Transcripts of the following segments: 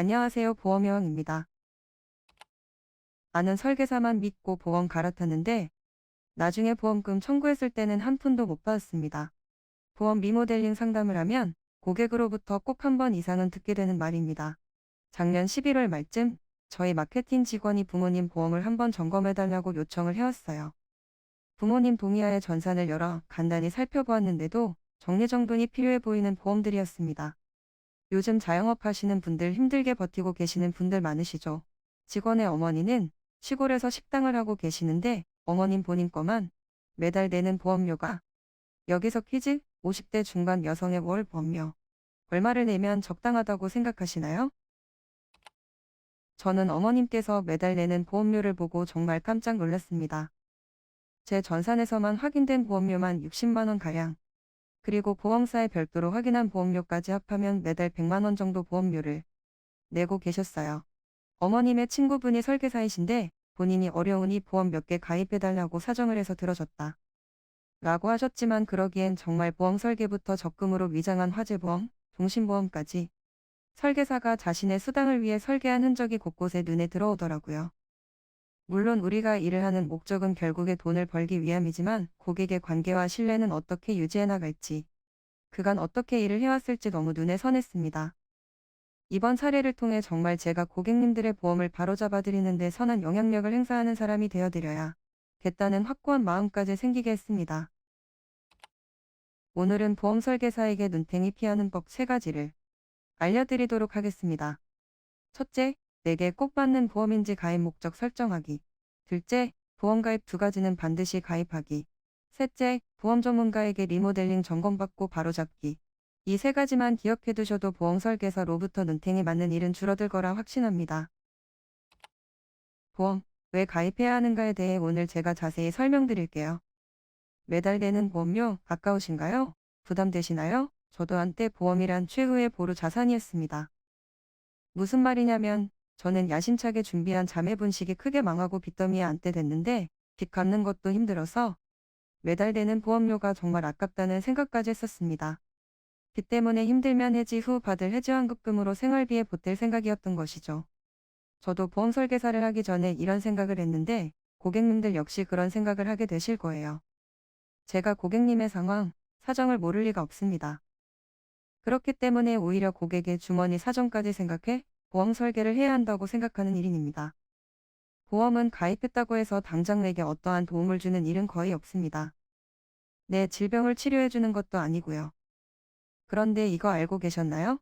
안녕하세요. 보험여왕입니다. 나는 설계사만 믿고 보험 갈아탔는데 나중에 보험금 청구했을 때는 한 푼도 못 받았습니다. 보험 리모델링 상담을 하면 고객으로부터 꼭 한 번 이상은 듣게 되는 말입니다. 작년 11월 말쯤 저희 마케팅 직원이 부모님 보험을 한번 점검해달라고 요청을 해왔어요. 부모님 동의하에 전산을 열어 간단히 살펴보았는데도 정리정돈이 필요해 보이는 보험들이었습니다. 요즘 자영업 하시는 분들 힘들게 버티고 계시는 분들 많으시죠? 직원의 어머니는 시골에서 식당을 하고 계시는데 어머님 본인 거만 매달 내는 보험료가, 여기서 퀴즈, 50대 중반 여성의 월 보험료 얼마를 내면 적당하다고 생각하시나요? 저는 어머님께서 매달 내는 보험료를 보고 정말 깜짝 놀랐습니다. 제 전산에서만 확인된 보험료만 60만 원가량, 그리고 보험사에 별도로 확인한 보험료까지 합하면 매달 100만 원 정도 보험료를 내고 계셨어요. 어머님의 친구분이 설계사이신데 본인이 어려우니 보험 몇 개 가입해달라고 사정을 해서 들어줬다 라고 하셨지만, 그러기엔 정말 보험 설계부터 적금으로 위장한 화재보험, 종신보험까지 설계사가 자신의 수당을 위해 설계한 흔적이 곳곳에 눈에 들어오더라고요. 물론 우리가 일을 하는 목적은 결국에 돈을 벌기 위함이지만 고객의 관계와 신뢰는 어떻게 유지해 나갈지, 그간 어떻게 일을 해왔을지 너무 눈에 선했습니다. 이번 사례를 통해 정말 제가 고객님들의 보험을 바로잡아 드리는데 선한 영향력을 행사하는 사람이 되어드려야 겠다는 확고한 마음까지 생기게 했습니다. 오늘은 보험 설계사에게 눈탱이 피하는 법 3가지를 알려드리도록 하겠습니다. 첫째, 내게 꼭 맞는 보험인지 가입 목적 설정하기. 둘째, 보험 가입 2가지는 반드시 가입하기. 셋째, 보험 전문가에게 리모델링 점검받고 바로잡기. 이 3가지만 기억해두셔도 보험 설계사로부터 눈탱이 맞는 일은 줄어들 거라 확신합니다. 보험, 왜 가입해야 하는가에 대해 오늘 제가 자세히 설명드릴게요. 매달 내는 보험료 아까우신가요? 부담되시나요? 저도 한때 보험이란 최후의 보루 자산이었습니다. 무슨 말이냐면 저는 야심차게 준비한 자매 분식이 크게 망하고 빚더미에 앉게 됐는데 빚 갚는 것도 힘들어서 매달 내는 보험료가 정말 아깝다는 생각까지 했었습니다. 빚 때문에 힘들면 해지 후 받을 해지환급금으로 생활비에 보탤 생각이었던 것이죠. 저도 보험 설계사를 하기 전에 이런 생각을 했는데 고객님들 역시 그런 생각을 하게 되실 거예요. 제가 고객님의 상황, 사정을 모를 리가 없습니다. 그렇기 때문에 오히려 고객의 주머니 사정까지 생각해 보험 설계를 해야 한다고 생각하는 일인입니다. 보험은 가입했다고 해서 당장 내게 어떠한 도움을 주는 일은 거의 없습니다. 내 질병을 치료해 주는 것도 아니고요. 그런데 이거 알고 계셨나요?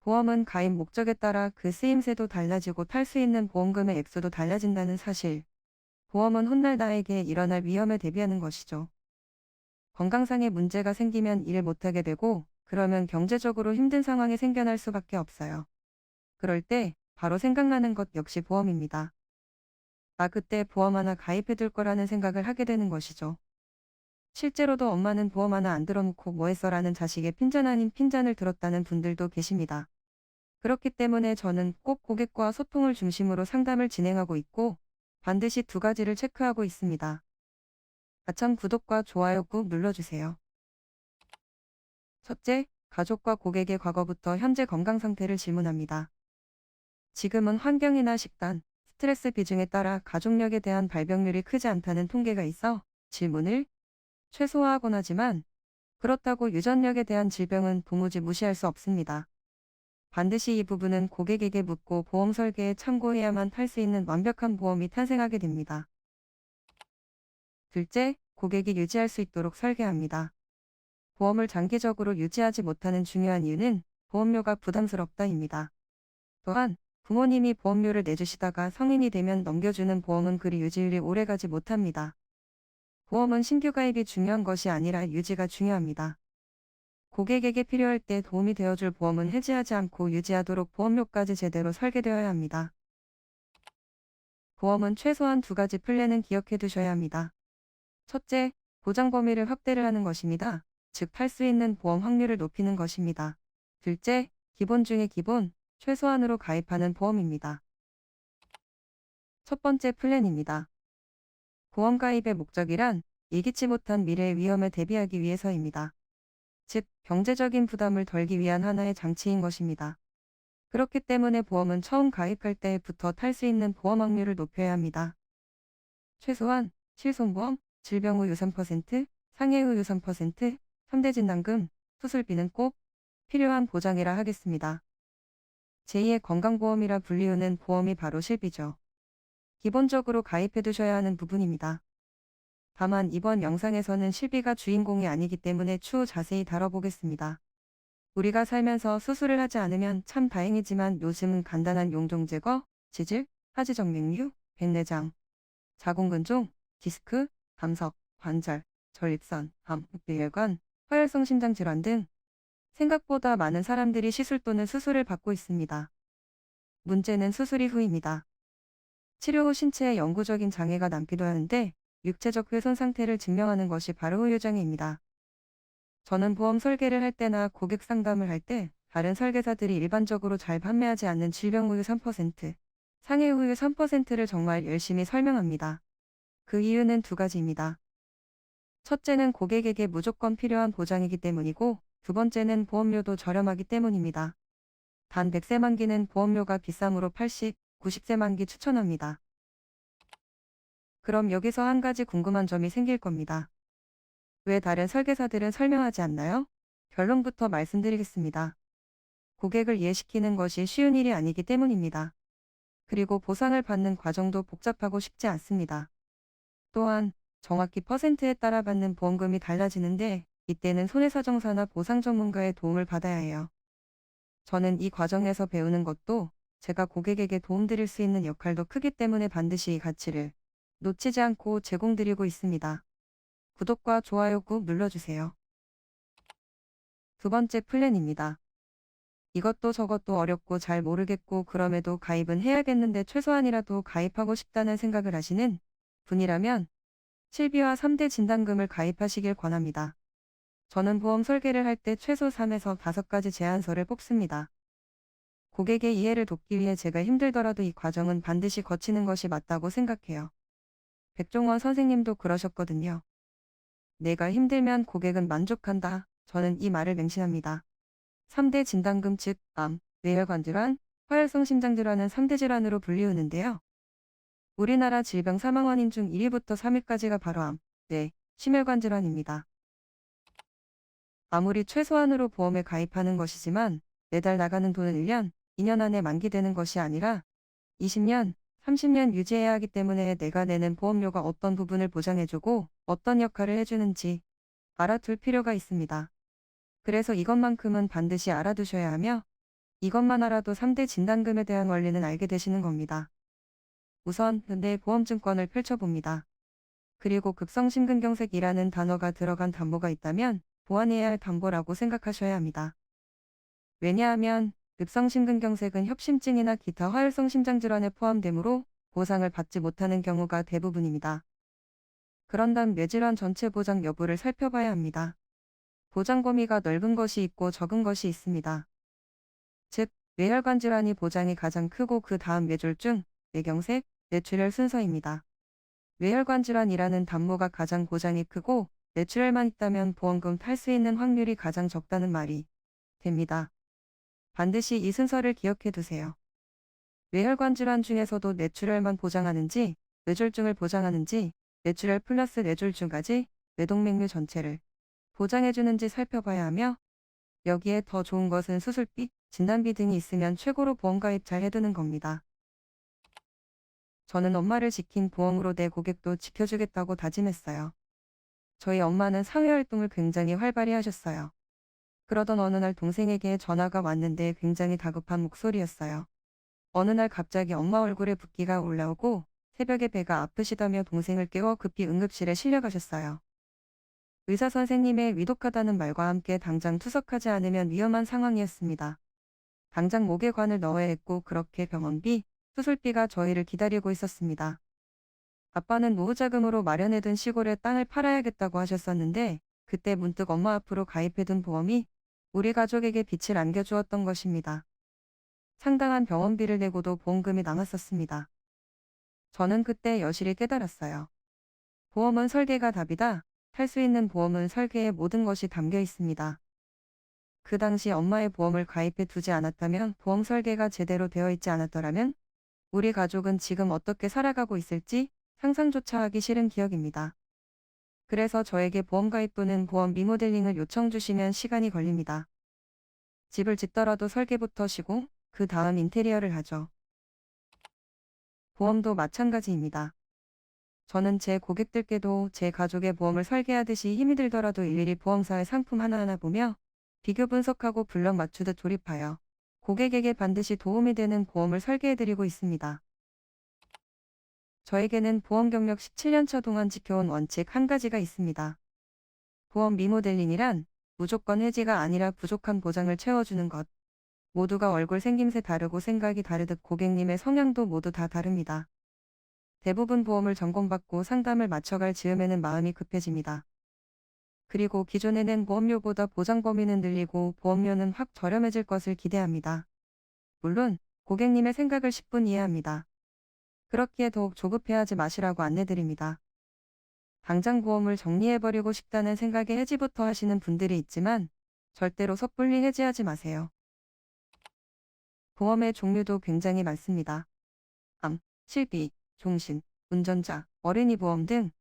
보험은 가입 목적에 따라 그 쓰임새도 달라지고 탈 수 있는 보험금의 액수도 달라진다는 사실. 보험은 훗날 나에게 일어날 위험에 대비하는 것이죠. 건강상의 문제가 생기면 일을 못하게 되고, 그러면 경제적으로 힘든 상황이 생겨날 수밖에 없어요. 그럴 때 바로 생각나는 것 역시 보험입니다. 나 그때 보험 하나 가입해둘 거라는 생각을 하게 되는 것이죠. 실제로도 엄마는 보험 하나 안 들어놓고 뭐 했어라는 자식의 핀잔 아닌 핀잔을 들었다는 분들도 계십니다. 그렇기 때문에 저는 꼭 고객과 소통을 중심으로 상담을 진행하고 있고 반드시 2가지를 체크하고 있습니다. 아참, 구독과 좋아요 꾹 눌러주세요. 첫째, 가족과 고객의 과거부터 현재 건강 상태를 질문합니다. 지금은 환경이나 식단, 스트레스 비중에 따라 가족력에 대한 발병률이 크지 않다는 통계가 있어 질문을 최소화하곤 하지만, 그렇다고 유전력에 대한 질병은 도무지 무시할 수 없습니다. 반드시 이 부분은 고객에게 묻고 보험 설계에 참고해야만 탈 수 있는 완벽한 보험이 탄생하게 됩니다. 둘째, 고객이 유지할 수 있도록 설계합니다. 보험을 장기적으로 유지하지 못하는 중요한 이유는 보험료가 부담스럽다입니다. 또한 부모님이 보험료를 내주시다가 성인이 되면 넘겨주는 보험은 그리 유지율이 오래가지 못합니다. 보험은 신규 가입이 중요한 것이 아니라 유지가 중요합니다. 고객에게 필요할 때 도움이 되어줄 보험은 해지하지 않고 유지하도록 보험료까지 제대로 설계되어야 합니다. 보험은 최소한 2가지 플랜은 기억해 두셔야 합니다. 첫째, 보장 범위를 확대를 하는 것입니다. 즉, 탈 수 있는 보험 확률을 높이는 것입니다. 둘째, 기본 중에 기본, 최소한으로 가입하는 보험입니다. 첫 번째 플랜입니다. 보험 가입의 목적이란 예기치 못한 미래의 위험에 대비하기 위해서입니다. 즉, 경제적인 부담을 덜기 위한 하나의 장치인 것입니다. 그렇기 때문에 보험은 처음 가입할 때부터 탈 수 있는 보험 확률을 높여야 합니다. 최소한 실손보험, 질병 후유 3%, 상해 후유 3%, 3대 진단금, 수술비는 꼭 필요한 보장이라 하겠습니다. 제2의 건강보험이라 불리우는 보험이 바로 실비죠. 기본적으로 가입해 두셔야 하는 부분입니다. 다만 이번 영상에서는 실비가 주인공이 아니기 때문에 추후 자세히 다뤄보겠습니다. 우리가 살면서 수술을 하지 않으면 참 다행이지만 요즘은 간단한 용종 제거, 지질, 하지정맥류, 백내장, 자궁근종, 디스크, 담석, 관절, 전립선, 암, 뇌혈관, 화혈성 심장질환 등 생각보다 많은 사람들이 시술 또는 수술을 받고 있습니다. 문제는 수술 이후입니다. 치료 후 신체에 영구적인 장애가 남기도 하는데 육체적 훼손 상태를 증명하는 것이 바로 후유장애입니다. 저는 보험 설계를 할 때나 고객 상담을 할 때 다른 설계사들이 일반적으로 잘 판매하지 않는 질병 후유 3%, 상해 후유 3%를 정말 열심히 설명합니다. 그 이유는 두 가지입니다. 첫째는 고객에게 무조건 필요한 보장이기 때문이고 두 번째는 보험료도 저렴하기 때문입니다. 단 100세 만기는 보험료가 비싸므로 80, 90세 만기 추천합니다. 그럼 여기서 한 가지 궁금한 점이 생길 겁니다. 왜 다른 설계사들은 설명하지 않나요? 결론부터 말씀드리겠습니다. 고객을 이해시키는 것이 쉬운 일이 아니기 때문입니다. 그리고 보상을 받는 과정도 복잡하고 쉽지 않습니다. 또한 정확히 퍼센트에 따라 받는 보험금이 달라지는데 이때는 손해사정사나 보상 전문가의 도움을 받아야 해요. 저는 이 과정에서 배우는 것도 제가 고객에게 도움드릴 수 있는 역할도 크기 때문에 반드시 이 가치를 놓치지 않고 제공드리고 있습니다. 구독과 좋아요 꾹 눌러주세요. 두 번째 플랜입니다. 이것도 저것도 어렵고 잘 모르겠고 그럼에도 가입은 해야겠는데 최소한이라도 가입하고 싶다는 생각을 하시는 분이라면 실비와 3대 진단금을 가입하시길 권합니다. 저는 보험 설계를 할 때 최소 3에서 5가지 제안서를 뽑습니다. 고객의 이해를 돕기 위해 제가 힘들더라도 이 과정은 반드시 거치는 것이 맞다고 생각해요. 백종원 선생님도 그러셨거든요. 내가 힘들면 고객은 만족한다. 저는 이 말을 맹신합니다. 3대 진단금 즉 암, 뇌혈관 질환, 화혈성 심장질환은 3대 질환으로 불리우는데요. 우리나라 질병 사망 원인 중 1위부터 3위까지가 바로 암, 뇌, 심혈관 질환입니다. 아무리 최소한으로 보험에 가입하는 것이지만 매달 나가는 돈은 1년, 2년 안에 만기되는 것이 아니라 20년, 30년 유지해야 하기 때문에 내가 내는 보험료가 어떤 부분을 보장해주고 어떤 역할을 해주는지 알아둘 필요가 있습니다. 그래서 이것만큼은 반드시 알아두셔야 하며 이것만 알아도 3대 진단금에 대한 원리는 알게 되시는 겁니다. 우선 내 보험증권을 펼쳐봅니다. 그리고 급성심근경색이라는 단어가 들어간 담보가 있다면 보완해야 할 담보라고 생각하셔야 합니다. 왜냐하면 급성심근경색은 협심증이나 기타 화혈성 심장질환에 포함되므로 보상을 받지 못하는 경우가 대부분입니다. 그런 다음 뇌질환 전체 보장 여부를 살펴봐야 합니다. 보장 범위가 넓은 것이 있고 적은 것이 있습니다. 즉, 뇌혈관 질환이 보장이 가장 크고 그 다음 뇌졸중, 뇌경색, 뇌출혈 순서입니다. 뇌혈관 질환이라는 담보가 가장 보장이 크고 뇌출혈만 있다면 보험금 탈 수 있는 확률이 가장 적다는 말이 됩니다. 반드시 이 순서를 기억해 두세요. 뇌혈관 질환 중에서도 뇌출혈만 보장하는지, 뇌졸중을 보장하는지, 뇌출혈 플러스 뇌졸중까지 뇌동맥류 전체를 보장해주는지 살펴봐야 하며 여기에 더 좋은 것은 수술비, 진단비 등이 있으면 최고로 보험 가입 잘 해두는 겁니다. 저는 엄마를 지킨 보험으로 내 고객도 지켜주겠다고 다짐했어요. 저희 엄마는 사회활동을 굉장히 활발히 하셨어요. 그러던 어느 날 동생에게 전화가 왔는데 굉장히 다급한 목소리였어요. 어느 날 갑자기 엄마 얼굴에 붓기가 올라오고 새벽에 배가 아프시다며 동생을 깨워 급히 응급실에 실려가셨어요. 의사 선생님의 위독하다는 말과 함께 당장 투석하지 않으면 위험한 상황이었습니다. 당장 목에 관을 넣어야 했고 그렇게 병원비, 수술비가 저희를 기다리고 있었습니다. 아빠는 노후자금으로 마련해둔 시골에 땅을 팔아야겠다고 하셨었는데 그때 문득 엄마 앞으로 가입해둔 보험이 우리 가족에게 빛을 안겨주었던 것입니다. 상당한 병원비를 내고도 보험금이 남았었습니다. 저는 그때 여실히 깨달았어요. 보험은 설계가 답이다. 탈 수 있는 보험은 설계에 모든 것이 담겨 있습니다. 그 당시 엄마의 보험을 가입해 두지 않았다면, 보험 설계가 제대로 되어 있지 않았더라면 우리 가족은 지금 어떻게 살아가고 있을지 상상조차 하기 싫은 기억입니다. 그래서 저에게 보험 가입 또는 보험 리모델링을 요청 주시면 시간이 걸립니다. 집을 짓더라도 설계부터 시고 그 다음 인테리어를 하죠. 보험도 마찬가지입니다. 저는 제 고객들께도 제 가족의 보험을 설계하듯이 힘이 들더라도 일일이 보험사의 상품 하나하나 보며 비교 분석하고 블럭 맞추듯 조립하여 고객에게 반드시 도움이 되는 보험을 설계해드리고 있습니다. 저에게는 보험 경력 17년차 동안 지켜온 원칙 한 가지가 있습니다. 보험 리모델링이란 무조건 해지가 아니라 부족한 보장을 채워주는 것. 모두가 얼굴 생김새 다르고 생각이 다르듯 고객님의 성향도 모두 다 다릅니다. 대부분 보험을 점검받고 상담을 맞춰갈 즈음에는 마음이 급해집니다. 그리고 기존에는 보험료보다 보장 범위는 늘리고 보험료는 확 저렴해질 것을 기대합니다. 물론 고객님의 생각을 10분 이해합니다. 그렇기에 더욱 조급해하지 마시라고 안내드립니다. 당장 보험을 정리해버리고 싶다는 생각에 해지부터 하시는 분들이 있지만 절대로 섣불리 해지하지 마세요. 보험의 종류도 굉장히 많습니다. 암, 실비, 종신, 운전자, 어린이 보험 등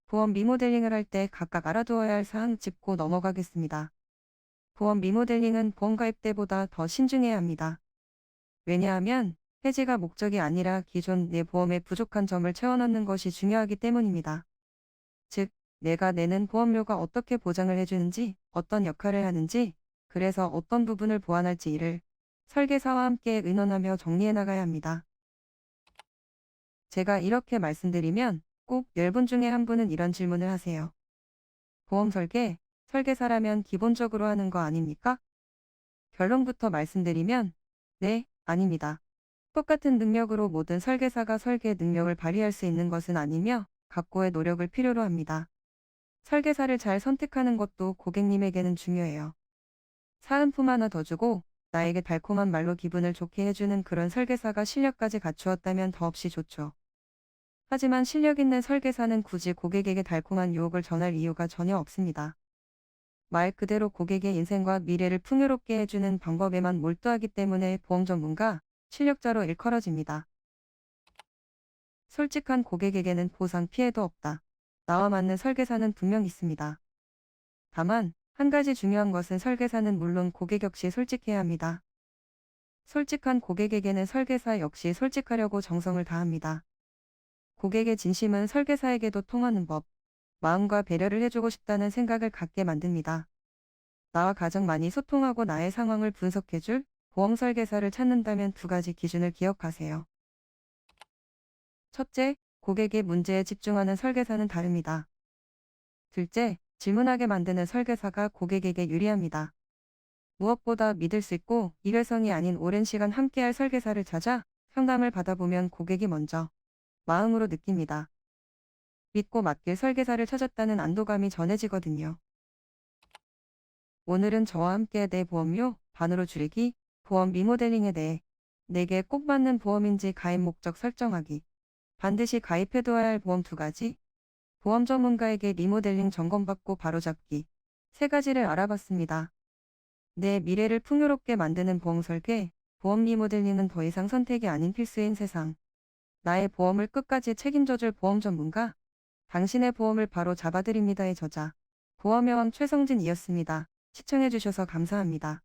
보험 리모델링을 할 때 각각 알아두어야 할 사항 짚고 넘어가겠습니다. 보험 리모델링은 보험 가입 때보다 더 신중해야 합니다. 왜냐하면 해지가 목적이 아니라 기존 내 보험의 부족한 점을 채워넣는 것이 중요하기 때문입니다. 즉, 내가 내는 보험료가 어떻게 보장을 해주는지, 어떤 역할을 하는지, 그래서 어떤 부분을 보완할지 이를 설계사와 함께 의논하며 정리해 나가야 합니다. 제가 이렇게 말씀드리면 꼭 10분 중에 한 분은 이런 질문을 하세요. 보험 설계사라면 기본적으로 하는 거 아닙니까? 결론부터 말씀드리면 네, 아닙니다. 똑같은 능력으로 모든 설계사가 설계 능력을 발휘할 수 있는 것은 아니며 각고의 노력을 필요로 합니다. 설계사를 잘 선택하는 것도 고객님에게는 중요해요. 사은품 하나 더 주고 나에게 달콤한 말로 기분을 좋게 해주는 그런 설계사가 실력까지 갖추었다면 더없이 좋죠. 하지만 실력 있는 설계사는 굳이 고객에게 달콤한 유혹을 전할 이유가 전혀 없습니다. 말 그대로 고객의 인생과 미래를 풍요롭게 해주는 방법에만 몰두하기 때문에 보험 전문가, 실력자로 일컬어집니다. 솔직한 고객에게는 보상 피해도 없다. 나와 맞는 설계사는 분명 있습니다. 다만 한 가지 중요한 것은 설계사는 물론 고객 역시 솔직해야 합니다. 솔직한 고객에게는 설계사 역시 솔직하려고 정성을 다합니다. 고객의 진심은 설계사에게도 통하는 법, 마음과 배려를 해주고 싶다는 생각을 갖게 만듭니다. 나와 가장 많이 소통하고 나의 상황을 분석해줄 보험 설계사를 찾는다면 두 가지 기준을 기억하세요. 첫째, 고객의 문제에 집중하는 설계사는 다릅니다. 둘째, 질문하게 만드는 설계사가 고객에게 유리합니다. 무엇보다 믿을 수 있고 일회성이 아닌 오랜 시간 함께할 설계사를 찾아 상담을 받아보면 고객이 먼저 마음으로 느낍니다. 믿고 맡길 설계사를 찾았다는 안도감이 전해지거든요. 오늘은 저와 함께 내 보험료 반으로 줄이기, 보험 리모델링에 대해 내게 꼭 맞는 보험인지 가입 목적 설정하기, 반드시 가입해둬야 할 보험 2가지, 보험 전문가에게 리모델링 점검받고 바로잡기, 3가지를 알아봤습니다. 내 미래를 풍요롭게 만드는 보험 설계, 보험 리모델링은 더 이상 선택이 아닌 필수인 세상. 나의 보험을 끝까지 책임져줄 보험 전문가, 당신의 보험을 바로 잡아드립니다의 저자, 보험의 왕 최성진이었습니다. 시청해주셔서 감사합니다.